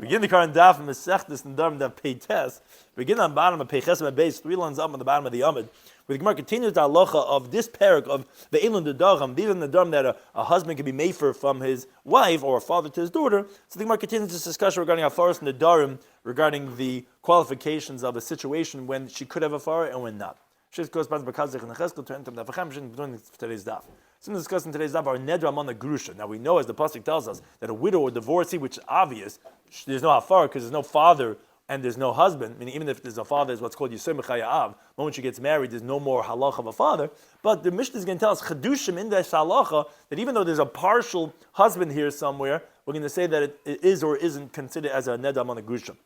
Begin the current Daf and Mesech Nedarim Daf Peites. Begin on bottom of Peiches and base, 3 lines up on the bottom of the Amud. Where the Gemara continues the halacha of this parak of the Elon Nedarim. These are Nedarim that a husband can be made for from his wife or a father to his daughter. So the Gemara continues this discussion regarding Afaras Nedarim, regarding the qualifications of a situation when she could have a Afar and when not. Today's Daf. So discussing today's Daf are Nedarim on the Grusha. Now we know, as the pasuk tells us, that a widow or divorcee, which is obvious, there's no Afar because there's no father and there's no husband. Meaning, even if there's a father, is what's called Yisur Mechayav. The moment she gets married, there's no more halach of a father. But the Mishnah is going to tell us Chedushim in that halacha that even though there's a partial husband here somewhere, we're going to say that it is or isn't considered as a Nedarim on the Grusha.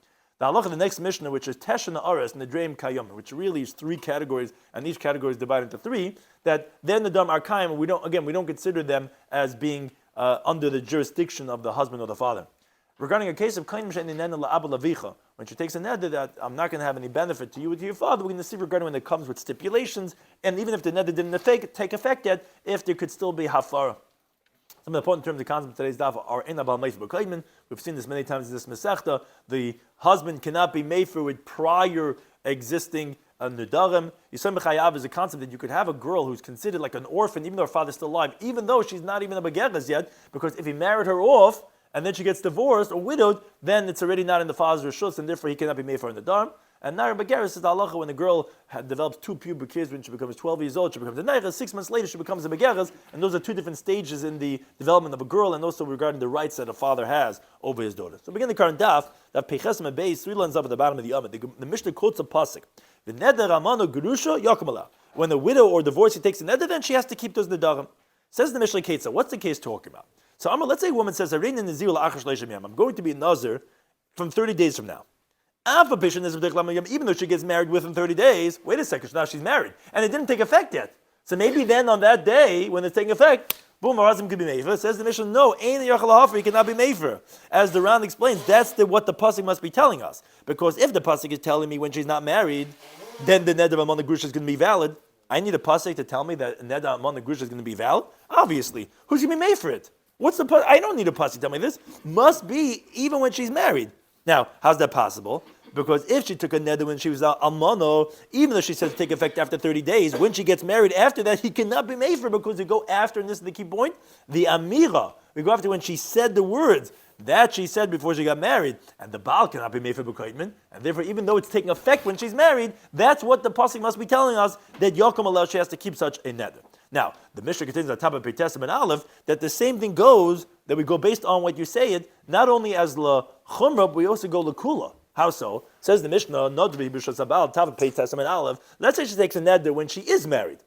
The halacha of the next Mishnah, which is Teshin Ares and Nidrim Kayom, which really is 3 categories, and each category is divided into 3. That they're Nedarim are Kayim, and we don't consider them as being under the jurisdiction of the husband or the father. Regarding a case of Kayim She'ininen La'Abba Lavicha, when she takes a neder that I'm not going to have any benefit to you or to your father, we're going to see regarding when it comes with stipulations, and even if the neder didn't take effect yet, if there could still be hafara. Some of the important terms of concept of today's daf are in Abal Mefer B'Koidman. We've seen this many times in this Masechta. The husband cannot be mefer with prior existing Nedarim. Yisur Mechayav is a concept that you could have a girl who's considered like an orphan, even though her father's still alive, even though she's not even a begeres yet, because if he married her off, and then she gets divorced or widowed, then it's already not in the father's rishus, and therefore he cannot be made for in the Nedarim. And Nara Begeres is the halacha when the girl develops 2 pubic hairs when she becomes 12 years old, she becomes a Naira, 6 months later she becomes a Begeres, and those are 2 different stages in the development of a girl, and also regarding the rights that a father has over his daughter. So begin the current daf, that Peiches and base, 3 lines up at the bottom of the Amud. The Mishnah quotes a pasuk. The Neder Amano Gerusha Yakamala. When the widow or divorcee takes a neder, then she has to keep those Nedarim. Says the Mishnah Ketza, what's the case talking about? So let's say a woman says, I'm going to be a Nazir from 30 days from now. Even though she gets married within 30 days, wait a second, now she's married. And it didn't take effect yet. So maybe then on that day, when it's taking effect, boom, her husband could be mefer. Says the Mishnah, no, he cannot be mefer. As the Ran explains, that's what the pasuk must be telling us. Because if the pasuk is telling me when she's not married, then the neder among the grusha is going to be valid. I need a pasuk to tell me that neder among the grusha is going to be valid? Obviously. Who's going to be mefer it? What's the pasuk? I don't need a pasuk to tell me this. Must be even when she's married. Now, how's that possible? Because if she took a neder when she was almano, even though she said to take effect after 30 days, when she gets married after that, he cannot be mefer because we go after, and this is the key point, the amira. We go after when she said the words that she said before she got married, and the Baal cannot be mefer b'koidman, and therefore even though it's taking effect when she's married, that's what the pasuk must be telling us, that Yakum allows she has to keep such a neder. Now, the Mishnah continues on top of Peites and Aleph, that the same thing goes, that we go based on what you say it, not only as la chumra, but we also go la kula. How so? Says the Mishnah, Nodri b'shasabal tav Peites and Aleph. Let's say she takes a neder when she is married.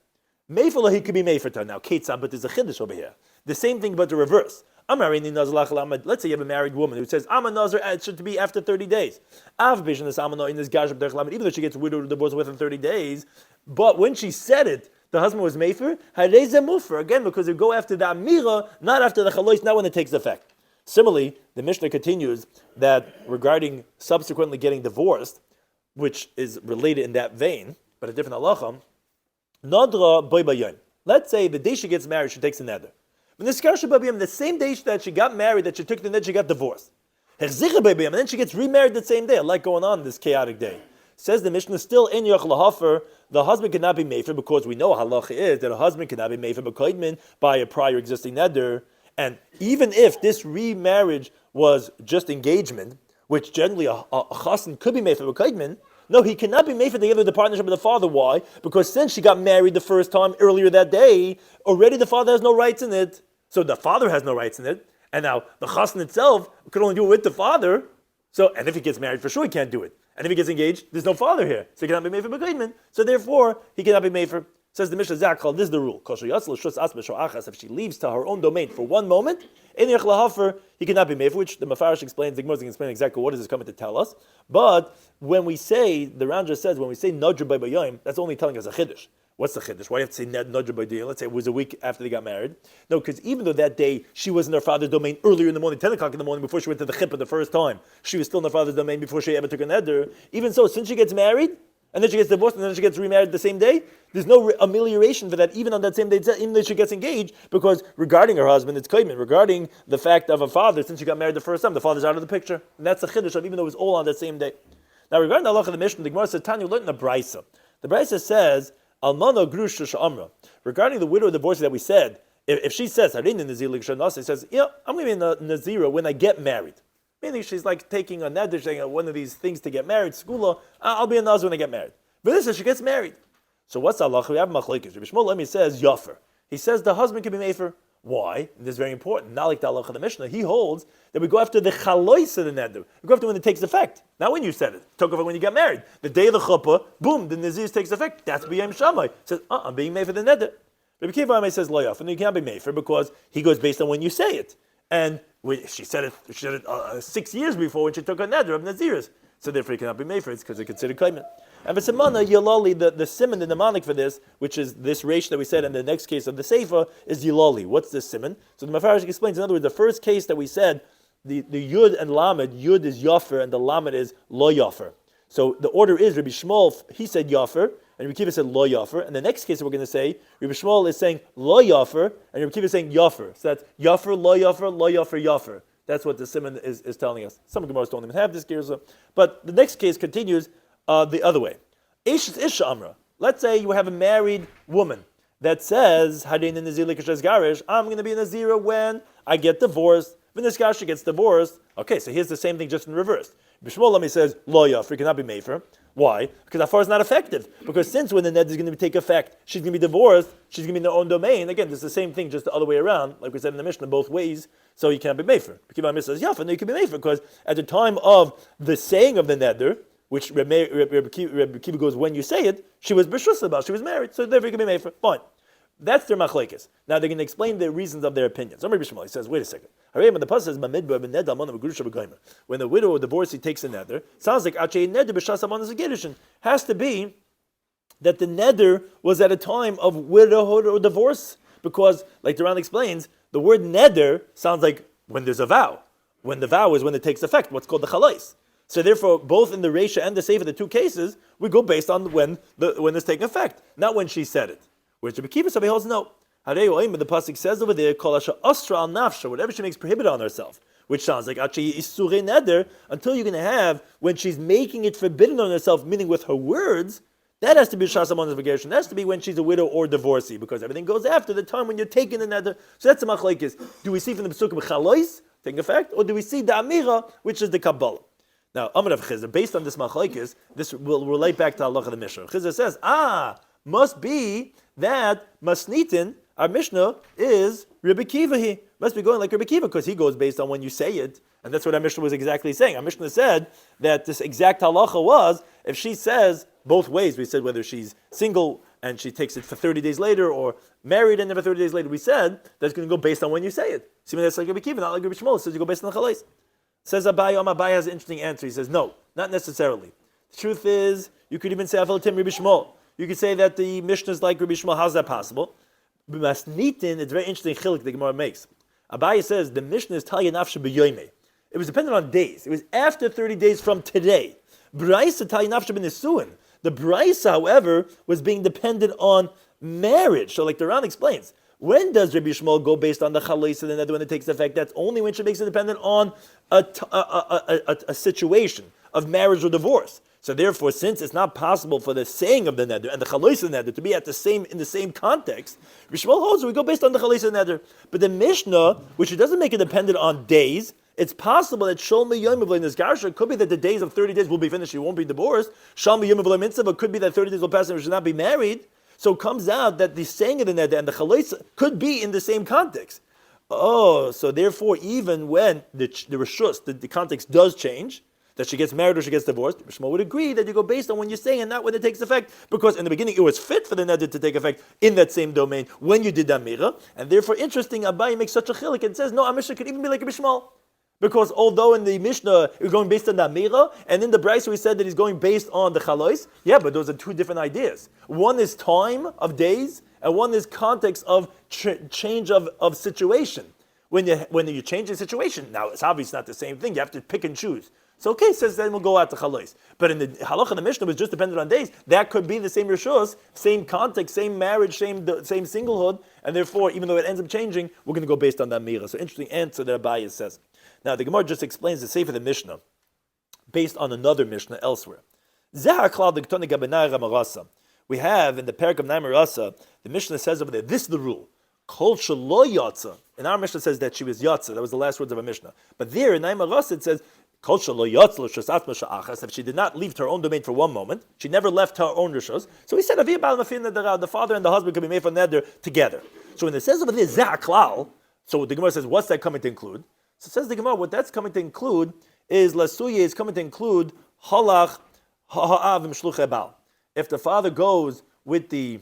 Meifala he could be mefer to her. Now, Ketzah, but there's a chiddush over here. The same thing, but the reverse. Let's say you have a married woman who says, I'm a nazir, it should be after 30 days. Even though she gets widowed or divorced within 30 days, but when she said it, the husband was mefer, again, because they go after the amira, not after the chalois, not when it takes effect. Similarly, the Mishnah continues that regarding subsequently getting divorced, which is related in that vein, but a different halacha, nadra boy bayon. Let's say the day she gets married, she takes a neder. The same day that she got married, that she took the neder, she got divorced. And then she gets remarried the same day, like going on this chaotic day. Says the Mishnah, still in Yoch Lahafer, the husband cannot be mefer, because we know halacha is that a husband cannot be mefer b'koidmin by a prior existing neder. And even if this remarriage was just engagement, which generally a chassan could be mefer b'koidmin, no, he cannot be mefer together with the partnership of the father. Why? Because since she got married the first time earlier that day, already the father has no rights in it. So the father has no rights in it. And now the chassan itself could only do it with the father. So, and if he gets married, for sure he can't do it. And if he gets engaged, there's no father here. So he cannot be mefer b'koidmin. So therefore, he cannot be mefer. Says the Mishnah Zakal, this is the rule. If she leaves to her own domain for one moment, he cannot be mefer, which the Mafarish explains, the Gemara can explain exactly what is this coming to tell us. But when we say, the Ranja says, when we say Nadra by Bayayim, that's only telling us a Chiddush. What's the Chiddush? Why do you have to say Nadra by Bayayim? Let's say it was a week after they got married. No, because even though that day she was in her father's domain earlier in the morning, 10 o'clock in the morning, before she went to the Chippah the first time, she was still in her father's domain before she ever took a neder. Even so, since she gets married, and then she gets divorced, and then she gets remarried the same day. There's no amelioration for that, even on that same day, even though she gets engaged, because regarding her husband, it's kaimin. Regarding the fact of a father, since she got married the first time, the father's out of the picture. And that's the chiddush of even though it was all on that same day. Now, regarding the halacha of the Mishnah, the Gemara says, Tanya, learned in the Brisa. The Brisa says, Almana grush sh'amra. Regarding the widow divorcee that we said, if she says, Harin in Nazir Likshanasa, says, I'm going to be in the Nazira when I get married. Meaning she's like taking a neder, saying one of these things to get married, skula, I'll be a Nazir when I get married. But this is, she gets married. So what's the halacha? We have machlekes. Rabbi Shloimy says, Yafer. He says the husband can be mefer. Why? And this is very important. Not like the halacha of the Mishnah. He holds that we go after the chalois of the neder. We go after when it takes effect. Not when you said it. Took effect when you got married. The day of the chuppah, boom, the nazir takes effect. That's b'yom shamai. Says, I'm being made for the neder. Rabbi Kiva says lo yaf, and you can't be made for because he goes based on when you say it. And she said it 6 years before when she took a neder of naziris. So therefore he cannot be made for it because it's considered kaimen. And for Simana, Yalali, the simon, the mnemonic for this, which is this ratio that we said in the next case of the Seifa, is Yalali. What's this simon? So the Mefarish explains, in other words, the first case that we said, the Yud and Lamed, Yud is Yafer and the Lamed is Lo Yafer. So the order is, Rabbi Shmuel, he said Yafer, and Rabbi Kiva said Lo Yafer. And the next case that we're going to say, Rabbi Shmuel is saying Lo Yafer, and Rabbi Kiva is saying Yafer. So that's Yafer, Lo Yafer, Lo Yafer, Yafer. That's what the simon is telling us. Some Gemaras don't even have this girza. But the next case continues the other way. Isha Amra. Let's say you have a married woman that says, I'm going to be a Nazira when I get divorced. When this Garsha gets divorced. Okay, so here's the same thing just in reverse. Bishmol says, Lo Yafri cannot be mefer. Why? Because Afar is not effective. Because since when the Ned is going to take effect, she's going to be divorced, she's going to be in her own domain. Again, this is the same thing, just the other way around, like we said in the Mishnah, both ways. So you can't be mefer. Kiva says, Yafa, no, you can be mefer, because at the time of the saying of the Neder, which Rabbi Kiva goes, when you say it, she was b'shus about, she was married, so therefore you can be mefer. Fine. That's their machlekes. Now they're going to explain the reasons of their opinions. So Rabbi Shloimy says, wait a second. When the pasuk says, when the widow or divorcee takes a neder, sounds like has to be that the neder was at a time of widowhood or divorce, because, like the Ran explains, the word neder sounds like when there's a vow. When the vow is when it takes effect, what's called the chalais. So therefore, both in the Reisha and the Sefer, the two cases, we go based on when it's taking effect, not when she said it. Whereas Rabbi Kiva Sabi holds no. The pasuk says over there, "Kol asher asra al nafsha," whatever she makes prohibited on herself, which sounds like achi isurei neder, until you're going to have when she's making it forbidden on herself, meaning with her words. That has to be shasamon negation. That has to be when she's a widow or divorcee, because everything goes after the time when you're taking the neder. So that's the machlekes. Do we see from the pasuk of chalois taking effect, or do we see the amira, which is the kabbalah? Now, Amar of Chizah, based on this machlekes, this will relate back to Allah of the Mishnah. Chizah says, must be that Masnitin, our Mishnah, is Rabbi Kiva. He must be going like Rabbi Kiva, because he goes based on when you say it. And that's what our Mishnah was exactly saying. Our Mishnah said that this exact halacha was, if she says both ways, we said whether she's single and she takes it for 30 days later, or married and never 30 days later, we said that's going to go based on when you say it. See, that's like Rabbi Kiva, not like Rabbi Shmuel. It says you go based on the chalais. Says Abai, Abai has an interesting answer. He says, no, not necessarily. The truth is, you could even say Afal Tim Rabbi Shmuel. You could say that the Mishnah is like Rabbi Shmuel. How's that possible? But Masnitin, it's very interesting chilik the Gemara makes. Abai says the Mishnah is Talya Nafshe B'Yomi. It was dependent on days. It was after 30 days from today. Braisa Talya Nafshe B'Nisuin. The Braisa, however, was being dependent on marriage. So like the Ran explains, when does Rabbi Shmuel go based on the chalais and then when it takes effect? That's only when she makes it dependent on a situation of marriage or divorce. So therefore, since it's not possible for the saying of the neder and the chalais of the neder to be in the same context, Rabbi Shmuel holds we go based on the chalais of the neder. But the Mishnah, which it doesn't make it dependent on days, it's possible that Sholmi Yom V'Lei Nizgarsha could be that the days of 30 days will be finished, she won't be divorced. Sholmi Yom V'Lei Mitzvah, but could be that 30 days will pass and she should not be married. So it comes out that the saying of the neder and the chalais could be in the same context. Oh, so therefore, even when the reshus, the context does change, that she gets married or she gets divorced, Shmuel would agree that you go based on when you're saying and not when it takes effect, because in the beginning it was fit for the neder to take effect in that same domain when you did the amira, and therefore interesting, Abai makes such a chilik and says, no, our Mishnah could even be like Rabbi Shmuel. Because although in the Mishnah we're going based on the Amira, and in the Brisa we said that he's going based on the Chalois, yeah, but those are two different ideas. One is time of days, and one is context of change of situation. When you change the situation, now it's obviously not the same thing. You have to pick and choose. So okay, says then we'll go out to chalais. But in the halacha the Mishnah was just dependent on days. That could be the same rishus, same context, same marriage, same singlehood, and therefore, even though it ends up changing, we're going to go based on that mira. So interesting answer that Abaye says. Now the Gemara just explains the sefer of the Mishnah based on another Mishnah elsewhere. We have in the parak of Naim, the Mishnah says over there, this is the rule. Kol shelo yatsa. In our Mishnah says that she was yatsa. That was the last words of our Mishnah. But there in Naim it says, Kol shelo yatsa l'shas masha'achas. If she did not leave her own domain for one moment, she never left her own rishos. So he said, the father and the husband could be made for neder together. So when it says over there, zeh so the Gemara says, what's that coming to include? So it says the Gemara, what that's coming to include is lasuye is coming to include halach ha'av mishluch ebal. If the father goes with the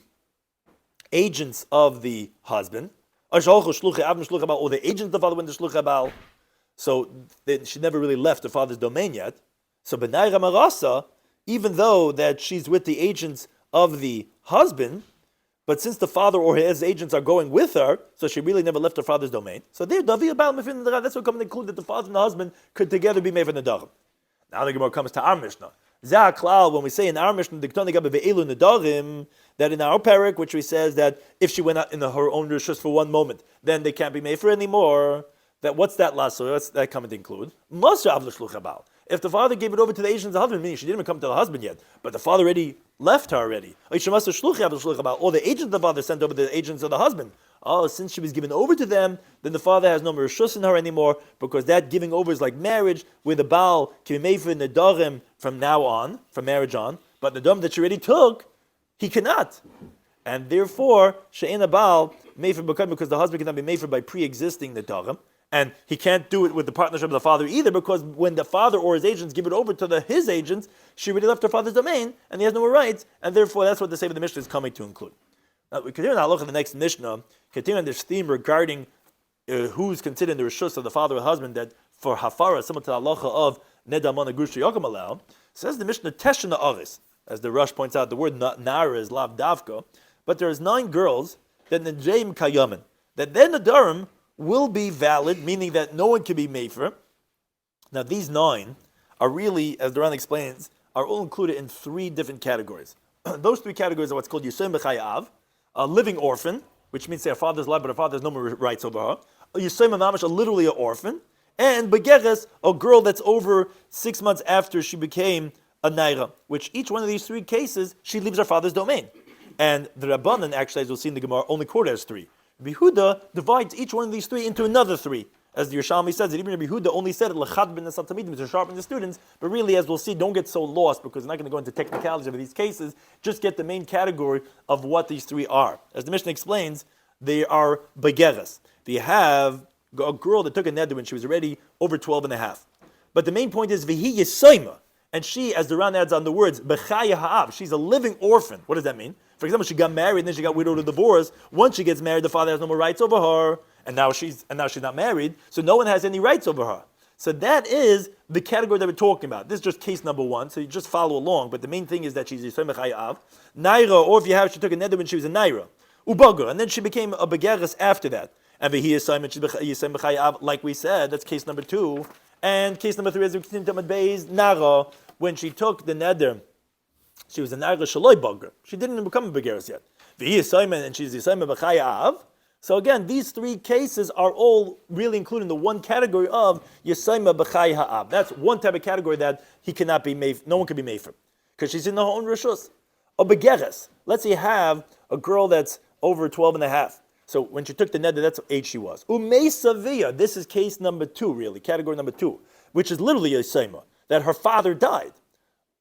agents of the husband, or the agents of the father went to shluch ebal, so she never really left her father's domain yet. So b'nai ramarasa, even though that she's with the agents of the husband, but since the father or his agents are going with her, so she really never left her father's domain. So there, that's what comes to include that the father and the husband could together be made for Nedarim. Now the Gemara comes to our Mishnah. When we say in our Mishnah, that in our parak, which we says that if she went out in her own rishus for one moment, then they can't be made for anymore. That what's that lasso? What's that coming to include? If the father gave it over to the agents of the husband, meaning she didn't even come to the husband yet, but the father already left her already. Or the agents of the father sent over the agents of the husband. Oh, since she was given over to them, then the father has no rishus in her anymore, because that giving over is like marriage, where the Baal can be made for Nedarim from now on, from marriage on, but the Nedarim that she already took, he cannot. And therefore, She'ena Baal, made for because the husband cannot be made for by pre-existing Nedarim. And he can't do it with the partnership of the father either, because when the father or his agents give it over to his agents, she already left her father's domain, and he has no more rights, and therefore that's what the Sefer of the Mishnah is coming to include. Now, we continue to look at the next Mishnah, continue on this theme regarding who's considered the rishus of the father or husband, that for hafara, similar to the halacha of nedamana grusha yakum allow, says the Mishnah, teshna aris. As the Rush points out, the word nara is lav davka, but there's 9 girls that nedarim kayamin, that then nedarim will be valid, meaning that no one can be made for. Now these 9 are really, as the Ran explains, are all included in 3 different categories. Those 3 categories are what's called Yisayim B'chayav, a living orphan, which means their father's alive, but her father has no more rights over her. A Yisayim Mamash, literally an orphan. And Begeres, a girl that's over 6 months after she became a Naira, which each one of these 3 cases, she leaves her father's domain. And the Rabbanan, actually, as we'll see in the Gemara, only quote as 3. Yehuda divides each one of these 3 into another 3. As the Yerushalmi says, that even Yehuda only said it l'chad ben asatamidim, to sharpen the students, but really, as we'll see, don't get so lost, because we're not going to go into technicalities of these cases, just get the main category of what these 3 are. As the Mishnah explains, they are begeres. They have a girl that took a neder when she was already over 12 and a half. But the main point is, vihi yisoima, and she, as the Ran adds on the words, bechaya ha'av, she's a living orphan. What does that mean? For example, she got married, and then she got widowed or divorced. Once she gets married, the father has no more rights over her, and now she's not married, so no one has any rights over her. So that is the category that we're talking about. This is just case number 1, so you just follow along. But the main thing is that she's Yisrael Mechayav, Naira, or if you have, she took a neder when she was a Naira, Ubaga, and then she became a Begeres after that. And V'hi Yisrael Mechayav, like we said, that's case number 2. And case number 3 is Nara, when she took the neder. She was an Naira Shaloi Bagger. She didn't become a Begeres yet. And she's Yisayim B'chayav. So again, these 3 cases are all really included in the one category of Yisayim B'chayav. That's one type of category that he cannot be made, no one can be made for, because she's in her own rishus. A Begeres. Let's say you have a girl that's over 12 and a half. So when she took the neder, that's what age she was. Umei Savia. This is case number 2, really, category number 2, which is literally Yisayim, that her father died.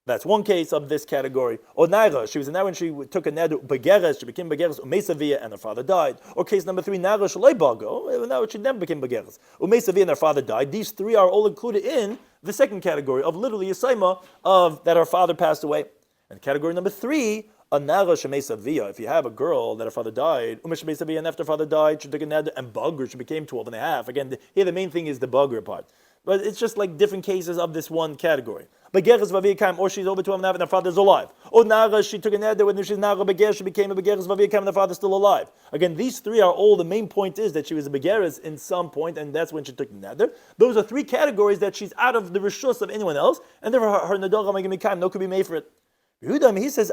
That's one case of this category. Or Naira, she was a Naira when she took a neder, Begeres, she became Begeres, Umesavia, and her father died. Or case number 3, Naira Shaloi Bago, now she never became Begeres. Umesavia and her father died. These 3 are all included in the second category of literally Yisayma, of that her father passed away. And category number 3, a Naira Shemesavia, if you have a girl that her father died, Umeshemesavia, and after her father died, she took a neder, and Bagur, she became 12 and a half. Again, here the main thing is the Bagur part. But it's just like different cases of this one category. begeres vaviyakam, or she's over 12 and a half and her father's alive. Or nara, she took a neder when she's nara begeres, she became a begeres vaviyakam and the father's still alive. Again, these three are all, the main point is that she was a begeres in some point, and that's when she took the neder. Those are three categories that she's out of the rishus of anyone else, and therefore her nedarim megimikam, no could be made for it. Yehuda, he says,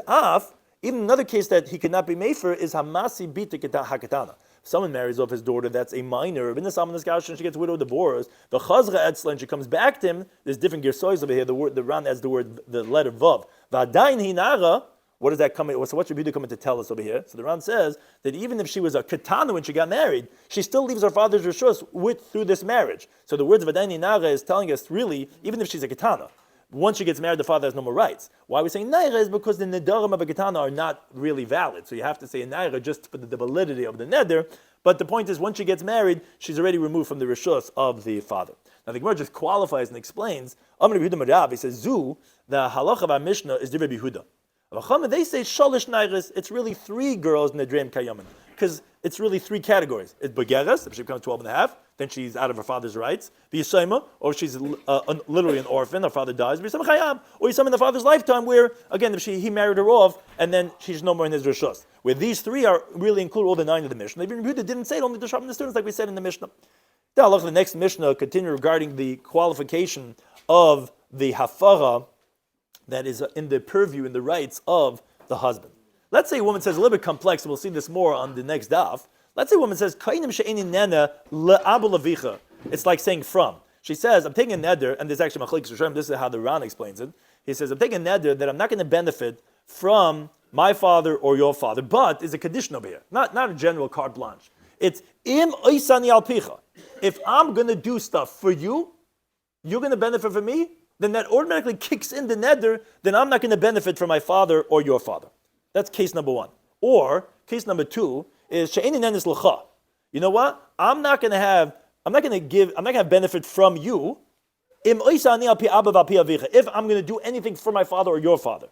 even another case that he cannot be made for is hamasi bita hakatana. Someone marries off his daughter that's a minor, and she gets widowed, divorced. The chazra etzla, and she comes back to him. There's different girsois over here. The Ran adds the letter vav. V'adayin hinara. What does that come? So what's Rabbi coming to tell us over here? So the Ran says that even if she was a katana when she got married, she still leaves her father's rishus through this marriage. So the words of v'adayin hinara is telling us really, even if she's a katana, once she gets married, the father has no more rights. Why we say naira is because the nedarim of a katana are not really valid. So you have to say naira just for the validity of the neder. But the point is, once she gets married, she's already removed from the rishus of the father. Now the Gemara just qualifies and explains. Amar Rabbi Yehuda Marav, he says, Zu, the halacha of our Mishnah is Rabbi Yehuda. They say shalish nairis. It's really three girls Nedarim kayamin, because it's really three categories. It's begeres, if she becomes 12 and a half, then she's out of her father's rights. V'yisayma, or she's literally an orphan, her father dies. V'yisayma chayam, or yisayma in the father's lifetime, where again, if he married her off, and then she's no more in his rishus. Where these three are really include all the 9 of the Mishnah. Ibn Yehuda didn't say it, only to sharpen the students, like we said in the Mishnah. The next Mishnah continue regarding the qualification of the hafara that is in the purview, in the rights of the husband. Let's say a woman says, a little bit complex, and we'll see this more on the next daf. Let's say a woman says, it's like saying from. She says, I'm taking a neder, and there's actually machlekes rishonim, this is how the Ran explains it. He says, I'm taking a neder that I'm not going to benefit from my father or your father, but there's a condition over here, not a general carte blanche. It's im oisani al picha. If I'm going to do stuff for you, you're going to benefit from me, then that automatically kicks in the neder, then I'm not going to benefit from my father or your father. That's case number one. Or case number two is she'eni nenis l'cha. You know what? I'm not going to have benefit from you. If I'm going to do anything for my father or your father.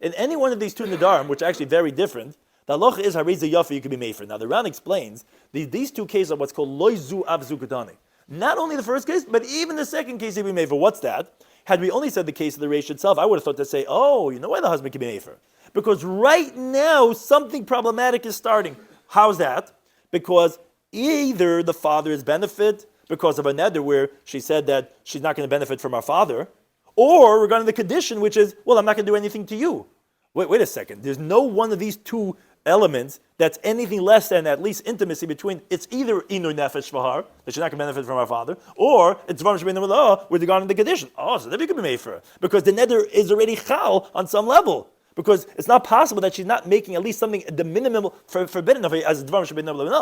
In any one of these two nedarim, which are actually very different, the halacha is hariza yafa, you can be made for. Now the Ran explains these two cases are what's called loizu avzu katani. Not only the first case, but even the second case you can be made for. What's that? Had we only said the case of the reish itself, I would have thought to say, oh, you know why the husband can be made for? Because right now something problematic is starting. How's that? Because either the father is benefit because of a neder where she said that she's not going to benefit from her father, or regarding the condition, which is, well, I'm not going to do anything to you. Wait a second. There's no one of these two elements that's anything less than at least intimacy between. It's either inu nefesh v'har, that she's not going to benefit from her father, or it's dvarim shebein with regard to the condition. Oh, so then you can be made for her. Because the neder is already chal on some level. Because it's not possible that she's not making at least something, the minimum forbidden of it as dvarim shebein with.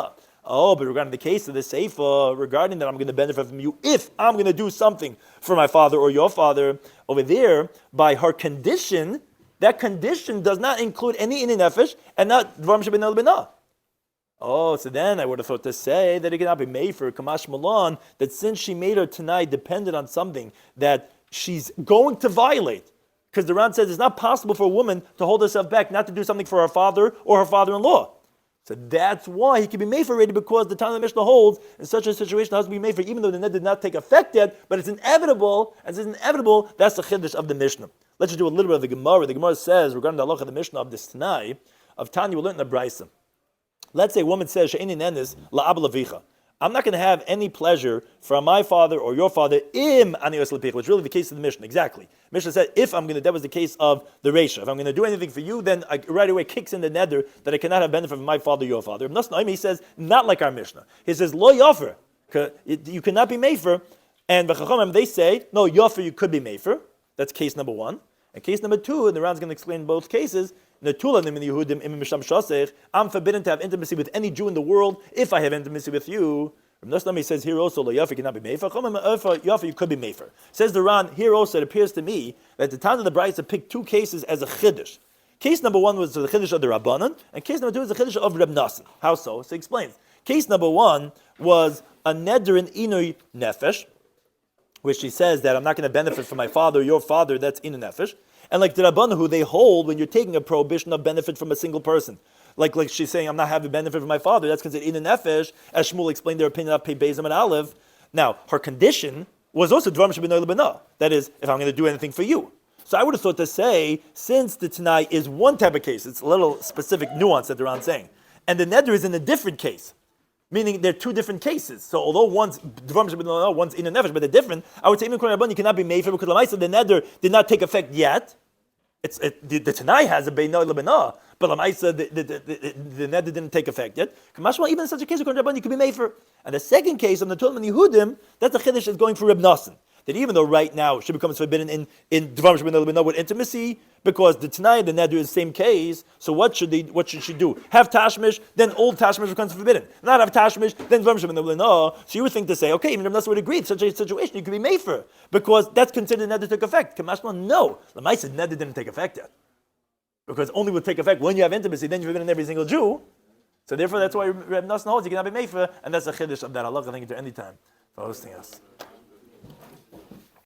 Oh, but regarding the case of the seifa, regarding that I'm going to benefit from you if I'm going to do something for my father or your father, over there, by her condition, that condition does not include any inin nefesh and not dvarim shebein l'binah. Oh, so then I would have thought to say that it cannot be made for kamash malon, that since she made her tonight dependent on something that she's going to violate. Because the Ran says it's not possible for a woman to hold herself back, not to do something for her father or her father-in-law. So that's why he can be made for already, because the time of the Mishnah holds in such a situation has to be made for, even though the net did not take effect yet, but it's inevitable. As it's inevitable, that's the chiddush of the Mishnah. Let's just do a little bit of the Gemara. The Gemara says regarding the halacha of the Mishnah of this Tanai of Tanya, we learned in the Brisa. Let's say a woman says she'ini nenis la'ab lavicha. I'm not going to have any pleasure from my father or your father im anios lepich, which is really the case of the Mishnah. Exactly. Mishnah said that was the case of the Reisha. If I'm going to do anything for you, then right away kicks in the neder that I cannot have benefit from my father or your father. He says, not like our Mishnah. He says, lo yofer, you cannot be made for. And v'chachamim, they say, no, yofer, you could be made for. That's case number one. And case number two, and the Ran's going to explain both cases, I'm forbidden to have intimacy with any Jew in the world if I have intimacy with you. He says here also, Yafa cannot be made for. Yafa, you could be made for. Says the Ran, here also it appears to me that the time of the Brisa picked two cases as a chiddush. Case number one was the chiddush of the Rabbanan, and case number two is the chiddush of Reb Nassan. How so? So he explains. Case number one was a neder in inui nefesh, which he says that I'm not going to benefit from my father or your father, that's inu nefesh. And like the Rabbanan, who they hold when you're taking a prohibition of benefit from a single person. Like she's saying, I'm not having benefit from my father, that's considered inu nefesh, as Shmuel explained their opinion of Pei Bezim and Aleph. Now, her condition was also dvarim shebein l'binah. That is, if I'm going to do anything for you. So I would have thought to say, since the Tanai is one type of case, it's a little specific nuance that they're on saying, and the Neder is in a different case, meaning they're two different cases. So although one's one's in a nefesh, but they're different, I would say even you cannot be made for because Lamaisa, the Neder did not take effect yet. The Tanai has a Beina Lebena, but Lamaisa, the Neder didn't take effect yet. Even in such a case, you could be made for. And the second case on the Tulman Yehudim, that's the Chiddush is going for Reb Nosson. That even though right now she becomes forbidden in Dvarim Shebeina Lebena with intimacy, because the Tanai and the Neder is the same case, so what should she do? Have Tashmish, then old Tashmish becomes forbidden. Not have Tashmish, then Dvarim Shebeina Lebena. So you would think to say, okay, even Reb Nosson would agree, in such a situation you could be made for, because that's considered Neder took effect. Kamashma, no. Lamaisa Neder didn't take effect yet. Because only will take effect when you have intimacy, then you're forbidden every single Jew. So therefore that's why Reb Nosson holds you cannot be made for, and that's the Chiddush of that. Allah, thank you to any time for hosting us.